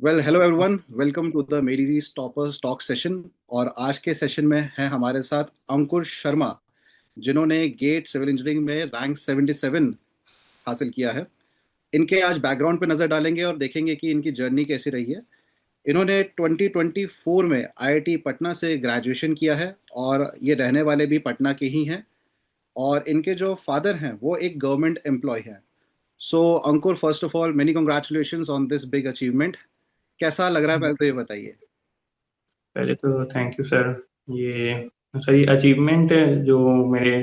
Hello everyone, welcome to the मेरी toppers talk session. और आज के सेशन में है हमारे साथ अंकुर शर्मा, जिन्होंने गेट सिविल इंजीनियरिंग में रैंक 77 हासिल किया है। इनके आज बैकग्राउंड पे नज़र डालेंगे और देखेंगे कि इनकी जर्नी कैसी रही है। इन्होंने 2024 में आईआईटी पटना से ग्रेजुएशन किया है और ये रहने वाले भी पटना के ही हैं। और इनके जो फादर हैं वो एक गवर्नमेंट एम्प्लॉय हैं। So Ankur, first of all many congratulations on this big achievement. कैसा लग रहा है, पहले तो ये बताइए। पहले तो थैंक यू सर। ये सही अचीवमेंट है जो मेरे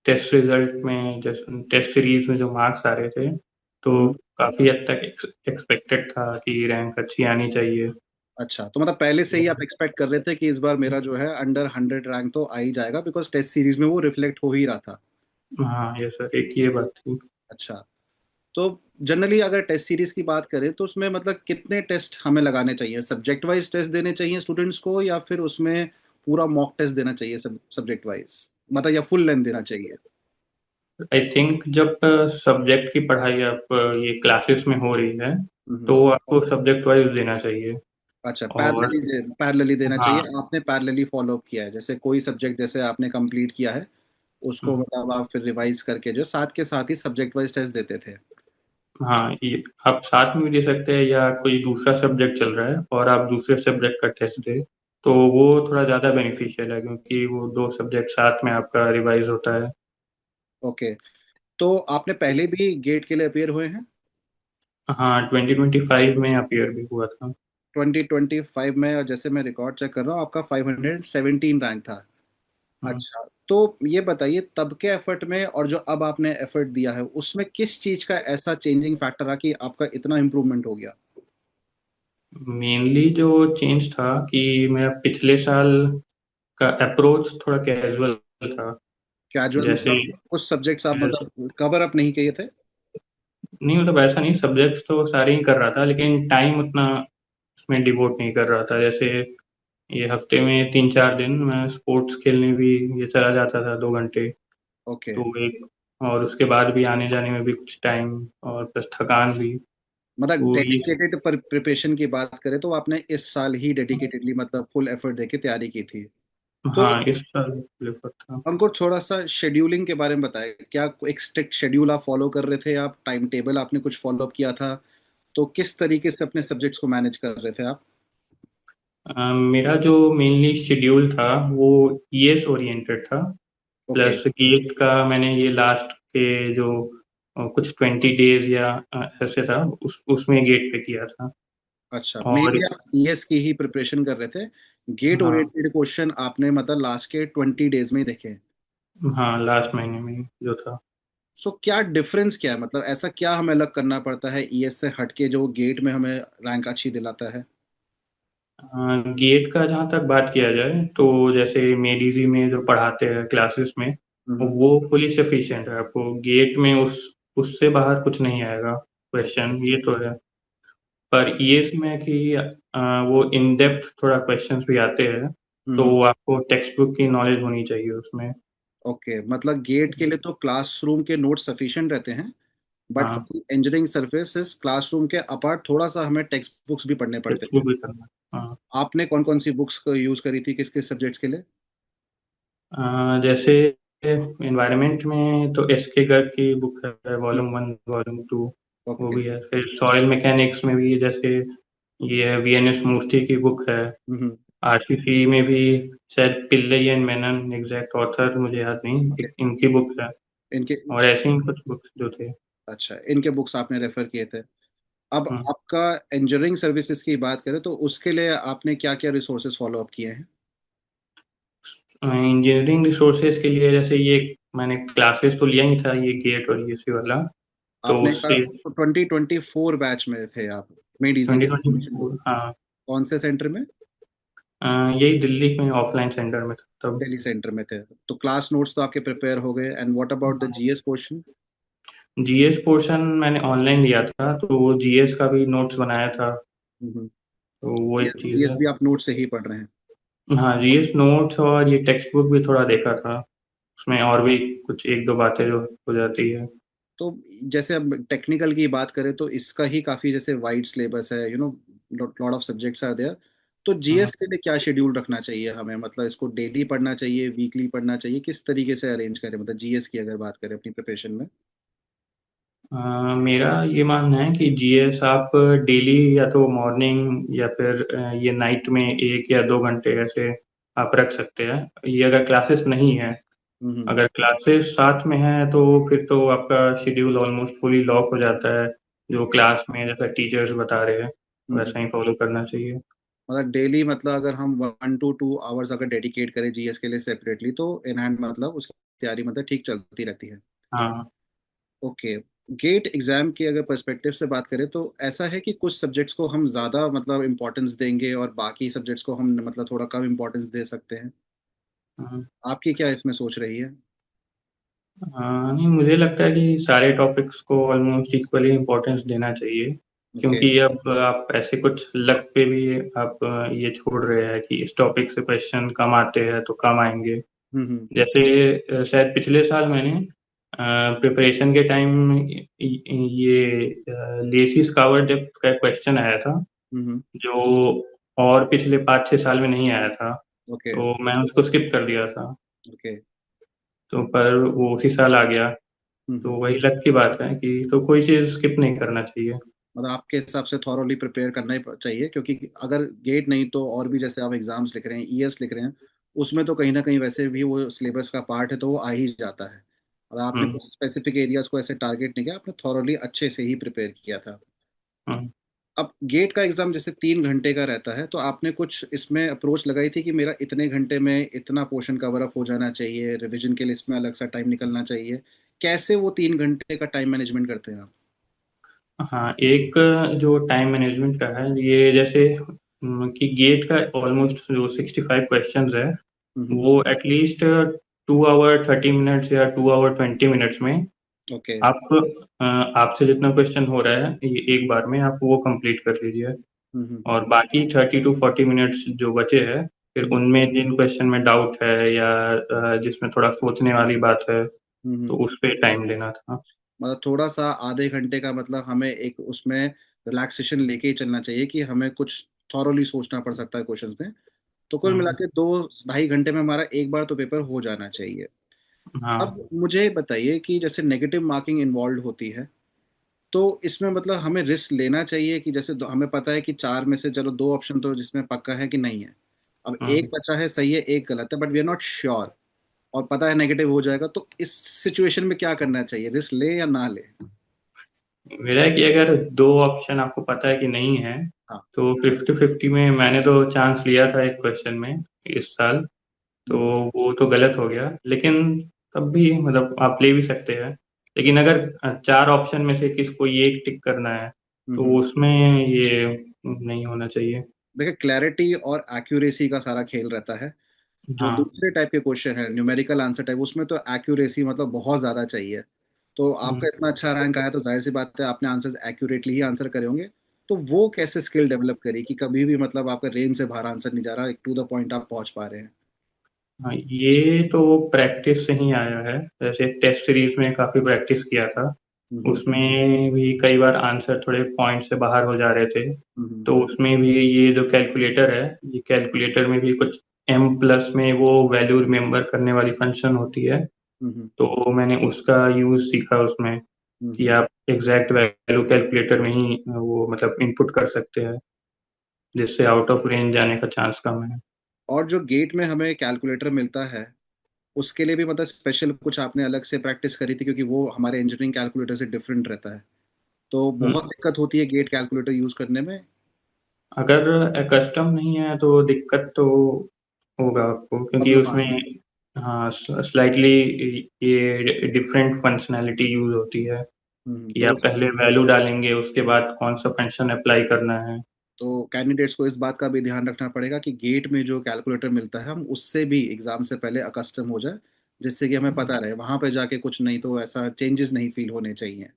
टेस्ट रिजल्ट में, जैसे टेस्ट सीरीज में जो मार्क्स आ रहे थे, तो हम्म। काफ़ी हद तक एक्सपेक्टेड था कि रैंक अच्छी आनी चाहिए। अच्छा, तो मतलब पहले से ही आप एक्सपेक्ट कर रहे थे कि इस बार मेरा जो है अंडर 100 रैंक तो आ ही जाएगा, बिकॉज टेस्ट सीरीज में वो रिफ्लेक्ट हो ही रहा था। हाँ ये सर, एक ये बात थी। अच्छा, तो जनरली अगर टेस्ट सीरीज की बात करें तो उसमें मतलब कितने टेस्ट हमें लगाने चाहिए? सब्जेक्ट वाइज टेस्ट देने चाहिए स्टूडेंट्स को, या फिर उसमें पूरा मॉक टेस्ट देना चाहिए सब्जेक्ट वाइज, मतलब या फुल लेंथ देना चाहिए? आई थिंक जब सब्जेक्ट की पढ़ाई आप ये क्लासेस में हो रही है, हम्म। तो आपको सब्जेक्ट वाइज देना चाहिए। अच्छा, और पैरेलली देना चाहिए। हाँ। आपने पैरेलली फॉलो अप किया है, जैसे कोई सब्जेक्ट जैसे आपने कंप्लीट किया है उसको मतलब आप फिर रिवाइज करके जो साथ के साथ ही सब्जेक्ट वाइज टेस्ट देते थे। हाँ, ये आप साथ में भी दे सकते हैं, या कोई दूसरा सब्जेक्ट चल रहा है और आप दूसरे सब्जेक्ट का टेस्ट दें, तो वो थोड़ा ज़्यादा बेनिफिशियल है, क्योंकि वो दो सब्जेक्ट साथ में आपका रिवाइज होता है। ओके, तो आपने पहले भी गेट के लिए अपियर हुए हैं? हाँ, 2025 में अपीयर भी हुआ था। 2025 में, और जैसे मैं रिकॉर्ड चेक कर रहा हूँ आपका 517 रैंक था। हाँ, अच्छा, तो ये बताइए तब के एफर्ट में और जो अब आपने एफर्ट दिया है उसमें किस चीज का ऐसा चेंजिंग फैक्टर रहा कि आपका इतना इम्प्रूवमेंट हो गया? मेनली जो चेंज था कि मेरा पिछले साल का अप्रोच थोड़ा कैजुअल था। कैजुअल जैसे मतलब कुछ सब्जेक्ट्स आप मतलब कवर अप नहीं किए थे? नहीं, मतलब ऐसा नहीं, सब्जेक्ट्स तो सारे ही कर रहा था, लेकिन टाइम उतना उसमें डिवोट नहीं कर रहा था। जैसे ये हफ्ते में 3-4 दिन मैं स्पोर्ट्स खेलने भी ये चला जाता था, 2 घंटे। ओके, तो एक, और उसके बाद भी आने जाने में भी कुछ टाइम, और प्लस थकान भी। मतलब तो ये, डेडिकेटेड पर प्रिपरेशन की बात करें तो आपने इस साल ही डेडिकेटेडली मतलब फुल एफर्ट देके तैयारी की थी। तो हाँ, इस साल प्रेफर था। हमको थोड़ा सा शेड्यूलिंग के बारे में बताएं, क्या एक स्ट्रिक्ट शेड्यूल आप फॉलो कर रहे थे? आप टाइम टेबल आपने कुछ फॉलो अप किया था? तो किस तरीके से अपने सब्जेक्ट्स को मैनेज कर रहे थे आप? मेरा जो मेनली शेड्यूल था वो ईएस ओरिएंटेड था। ओके। प्लस गेट का मैंने ये लास्ट के जो कुछ 20 डेज या ऐसे था, उसमें गेट पे किया था। अच्छा, और मेनली आप ईएस की ही प्रिपरेशन कर रहे थे। गेट हाँ, ओरिएंटेड क्वेश्चन आपने मतलब लास्ट के 20 डेज में ही देखे? हाँ लास्ट महीने में जो था। सो क्या डिफरेंस क्या है, मतलब ऐसा क्या हमें अलग करना पड़ता है ईएस से हटके जो गेट में हमें रैंक अच्छी दिलाता है? गेट का जहाँ तक बात किया जाए, तो जैसे मेडिजी में जो पढ़ाते हैं क्लासेस में, हम्म। वो फुली सफिशिएंट है। आपको गेट में उससे बाहर कुछ नहीं आएगा क्वेश्चन, ये तो है। पर ये इसमें है कि वो इन डेप्थ थोड़ा क्वेश्चंस भी आते हैं, हम्म। तो आपको टेक्स्ट बुक की नॉलेज होनी चाहिए उसमें। ओके, मतलब गेट के लिए तो क्लासरूम के नोट्स सफिशिएंट रहते हैं, बट हाँ, फॉर इंजीनियरिंग सर्विसेज क्लासरूम के अपार्ट थोड़ा सा हमें टेक्स्ट बुक्स भी पढ़ने पड़ते टेक्स्ट हैं। बुक भी करना। हाँ। आपने कौन कौन सी बुक्स यूज करी थी, किस किस सब्जेक्ट्स के लिए? जैसे एनवायरनमेंट में तो एसके गर्ग की बुक है, हम्म। Volume 1, volume 2। वो ओके। भी है। फिर सॉइल मैकेनिक्स में भी जैसे ये है, वीएनएस मूर्ति की बुक है। हम्म। आरसीसी में भी शायद Pillai and Menon, exact author मुझे याद नहीं, ओके। इनकी बुक है। इनके और ऐसे ही कुछ बुक्स जो थे। अच्छा, इनके बुक्स आपने रेफर किए थे। अब हम्म। आपका इंजीनियरिंग सर्विसेज की बात करें तो उसके लिए आपने क्या क्या रिसोर्सेज फॉलो अप किए हैं? इंजीनियरिंग रिसोर्सेज के लिए जैसे ये मैंने क्लासेस तो लिया ही था, ये गेट और ईएससी वाला। तो आपने कहा उससे तो 2024 बैच में थे आप मेडीजी के एडमिशन? 2024, हाँ। कौन से सेंटर में? यही दिल्ली में ऑफलाइन सेंटर में था तब। दिल्ली सेंटर में थे। तो क्लास नोट्स तो आपके प्रिपेयर हो गए, and what about the GS portion? GS portion मैंने ऑनलाइन लिया था, तो वो जीएस का भी नोट्स बनाया था। तो वो एक चीज़ जीएस है। भी आप नोट से ही पढ़ रहे हैं? हाँ, जीएस नोट्स और ये टेक्स्ट बुक भी थोड़ा देखा था। उसमें और भी कुछ एक दो बातें जो हो जाती है। तो जैसे अब टेक्निकल की बात करें तो इसका ही काफी जैसे वाइड सिलेबस है, lot of subjects are there. तो हाँ, जीएस के लिए क्या शेड्यूल रखना चाहिए हमें, मतलब इसको डेली पढ़ना चाहिए, वीकली पढ़ना चाहिए, किस तरीके से अरेंज करें, मतलब जीएस की अगर बात करें अपनी प्रिपरेशन में। मेरा ये मानना है कि जीएस आप डेली या तो मॉर्निंग या फिर ये नाइट में 1 या 2 घंटे ऐसे आप रख सकते हैं, ये अगर क्लासेस नहीं है। हम्म। अगर क्लासेस साथ में है तो फिर तो आपका शेड्यूल ऑलमोस्ट फुली लॉक हो जाता है, जो क्लास में जैसा टीचर्स बता रहे हैं हम्म। वैसा ही फॉलो करना चाहिए। मतलब डेली, मतलब अगर हम 1 to 2 आवर्स अगर डेडिकेट करें जीएस के लिए सेपरेटली, तो इन हैंड मतलब उसकी तैयारी मतलब ठीक चलती रहती है। हाँ। ओके। गेट एग्जाम की अगर पर्सपेक्टिव से बात करें तो ऐसा है कि कुछ सब्जेक्ट्स को हम ज़्यादा मतलब इम्पोर्टेंस देंगे और बाकी सब्जेक्ट्स को हम मतलब थोड़ा कम इम्पोर्टेंस दे सकते हैं। हाँ। आपकी क्या इसमें सोच रही है? हाँ, नहीं मुझे लगता है कि सारे टॉपिक्स को ऑलमोस्ट इक्वली इम्पोर्टेंस देना चाहिए, ओके। क्योंकि अब आप ऐसे कुछ लक पे भी आप ये छोड़ रहे हैं कि इस टॉपिक से क्वेश्चन कम आते हैं तो कम आएंगे। हम्म। जैसे शायद पिछले साल मैंने प्रिपरेशन के टाइम ये लेसी स्कावर डेप्थ का क्वेश्चन आया था, हम्म। जो और पिछले 5-6 साल में नहीं आया था, ओके। तो मैं उसको स्किप कर दिया था। ओके। तो पर वो उसी साल आ गया। तो हम्म। वही लक की बात है कि तो कोई चीज़ स्किप नहीं करना चाहिए। मतलब आपके हिसाब से थॉरोली प्रिपेयर करना ही चाहिए, क्योंकि अगर गेट नहीं तो और भी जैसे आप एग्जाम्स लिख रहे हैं, ईएस लिख रहे हैं, उसमें तो कहीं ना कहीं वैसे भी वो सिलेबस का पार्ट है तो वो आ ही जाता है। मतलब आपने हम्म। कुछ स्पेसिफिक एरियाज को ऐसे टारगेट नहीं किया, आपने थॉरोली अच्छे से ही प्रिपेयर किया था। हम्म। अब गेट का एग्जाम जैसे 3 घंटे का रहता है, तो आपने कुछ इसमें अप्रोच लगाई थी कि मेरा इतने घंटे में इतना पोर्शन कवर अप हो जाना चाहिए, रिवीजन के लिए इसमें अलग सा टाइम निकलना चाहिए? कैसे वो 3 घंटे का टाइम मैनेजमेंट करते हैं आप? हाँ, एक जो टाइम मैनेजमेंट का है ये जैसे कि गेट का ऑलमोस्ट जो 65 क्वेश्चंस है हम्म। वो एटलीस्ट 2 आवर 30 मिनट्स या 2 आवर 20 मिनट्स में ओके। आप आपसे जितना क्वेश्चन हो रहा है ये एक बार में आप वो कंप्लीट कर लीजिए। हम्म। और बाकी 30 to 40 मिनट्स जो बचे हैं फिर हम्म। उनमें जिन क्वेश्चन में डाउट है या जिसमें थोड़ा सोचने वाली बात है हम्म। तो उस पे टाइम देना था। मतलब थोड़ा सा आधे घंटे का मतलब हमें एक उसमें रिलैक्सेशन लेके ही चलना चाहिए कि हमें कुछ थॉरोली सोचना पड़ सकता है क्वेश्चंस में। तो कुल मिला हम्म। के 2 ढाई घंटे में हमारा एक बार तो पेपर हो जाना चाहिए। हाँ। अब मुझे बताइए कि जैसे नेगेटिव मार्किंग इन्वॉल्व होती है, तो इसमें मतलब हमें रिस्क लेना चाहिए कि जैसे हमें पता है कि 4 में से चलो 2 ऑप्शन तो जिसमें पक्का है कि नहीं है, अब एक हम्म। बचा है सही है, एक गलत है, but we are not sure और पता है नेगेटिव हो जाएगा, तो इस सिचुएशन में क्या करना चाहिए, रिस्क ले या ना ले? मेरा है कि अगर 2 ऑप्शन आपको पता है कि नहीं है हाँ। तो 50-50 में मैंने तो चांस लिया था एक क्वेश्चन में इस साल, तो हम्म। वो तो गलत हो गया, लेकिन तब भी मतलब आप ले भी सकते हैं। लेकिन अगर 4 ऑप्शन में से किसी को ये एक टिक करना है तो हम्म। उसमें ये नहीं होना चाहिए। देखिए, क्लैरिटी और एक्यूरेसी का सारा खेल रहता है। जो हाँ। दूसरे टाइप के क्वेश्चन है, न्यूमेरिकल आंसर टाइप, उसमें तो एक्यूरेसी मतलब बहुत ज़्यादा चाहिए। तो हम्म। आपका इतना अच्छा रैंक आया तो जाहिर सी बात है आपने आंसर्स एक्यूरेटली ही आंसर करे होंगे। तो वो कैसे स्किल डेवलप करी कि कभी भी मतलब आपका रेंज से बाहर आंसर नहीं जा रहा, एक टू द पॉइंट आप पहुंच पा रहे हैं? हाँ, ये तो प्रैक्टिस से ही आया है। जैसे टेस्ट सीरीज में काफी प्रैक्टिस किया था, हम्म। उसमें भी कई बार आंसर थोड़े पॉइंट से बाहर हो जा रहे थे। हम्म। तो उसमें भी ये जो कैलकुलेटर है, ये कैलकुलेटर में भी कुछ एम प्लस में वो वैल्यू रिमेम्बर करने वाली फंक्शन होती है, हम्म। तो मैंने उसका यूज सीखा उसमें कि हम्म। आप एग्जैक्ट वैल्यू कैलकुलेटर में ही वो मतलब इनपुट कर सकते हैं, जिससे आउट ऑफ रेंज जाने का चांस कम है। और जो गेट में हमें कैलकुलेटर मिलता है, उसके लिए भी मतलब स्पेशल कुछ आपने अलग से प्रैक्टिस करी थी, क्योंकि वो हमारे इंजीनियरिंग कैलकुलेटर से डिफरेंट रहता है, तो बहुत हम्म, दिक्कत होती है गेट कैलकुलेटर यूज करने में? अगर कस्टम नहीं है तो दिक्कत तो होगा आपको, क्योंकि प्रॉब्लम आ उसमें सकती हाँ स्लाइटली ये डिफरेंट फंक्शनैलिटी यूज होती है है। कि तो आप पहले वैल्यू डालेंगे उसके बाद कौन सा फंक्शन अप्लाई करना है। तो कैंडिडेट्स को इस बात का भी ध्यान रखना पड़ेगा कि गेट में जो कैलकुलेटर मिलता है हम उससे भी एग्जाम से पहले अकस्टम हो जाए, जिससे कि हमें पता रहे वहां पे जाके कुछ नहीं तो ऐसा चेंजेस नहीं फील होने चाहिए।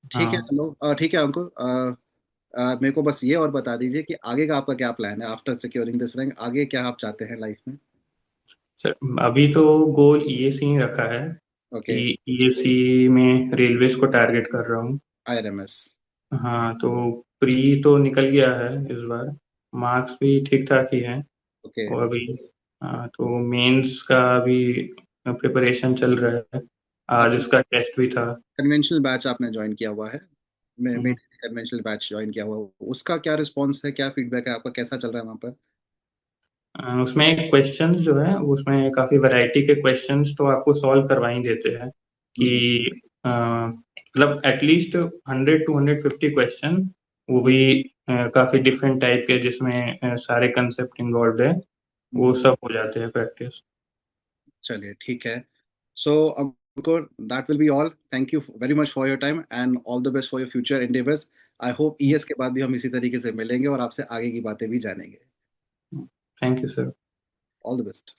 ठीक है, हाँ चलो ठीक है अंकुर, मेरे को बस ये और बता दीजिए कि आगे का आपका क्या प्लान है आफ्टर सिक्योरिंग दिस रैंक, आगे क्या आप चाहते हैं लाइफ में? सर, अभी तो गोल ईएसी ही रखा है ओके। कि ईएसी में रेलवेज को टारगेट कर रहा हूँ। आईआरएमएस। हाँ, तो प्री तो निकल गया है इस बार, मार्क्स भी ठीक ठाक ही हैं। ओके। और अभी तो मेंस का अभी प्रिपरेशन चल रहा है, आज आपने उसका टेस्ट भी था। कन्वेंशनल बैच आपने ज्वाइन किया हुआ है, मैं हम्म, कन्वेंशनल बैच ज्वाइन किया हुआ है, उसका क्या रिस्पॉन्स है, क्या फीडबैक है आपका, कैसा चल रहा है वहाँ पर? उसमें क्वेश्चंस जो है उसमें काफी वैरायटी के क्वेश्चंस तो आपको सॉल्व करवा ही देते हैं कि हम्म, मतलब एटलीस्ट 100 to 150 क्वेश्चन, वो भी काफी डिफरेंट टाइप के, जिसमें सारे कंसेप्ट इन्वॉल्व है, वो हम्म। सब हो जाते हैं प्रैक्टिस। चलिए ठीक है। So Ankur, that will be all. Thank you very much for your time and all the best for your future endeavours. I hope ईएस के बाद भी हम इसी तरीके से मिलेंगे और आपसे आगे की बातें भी जानेंगे। Thank you sir. All the best.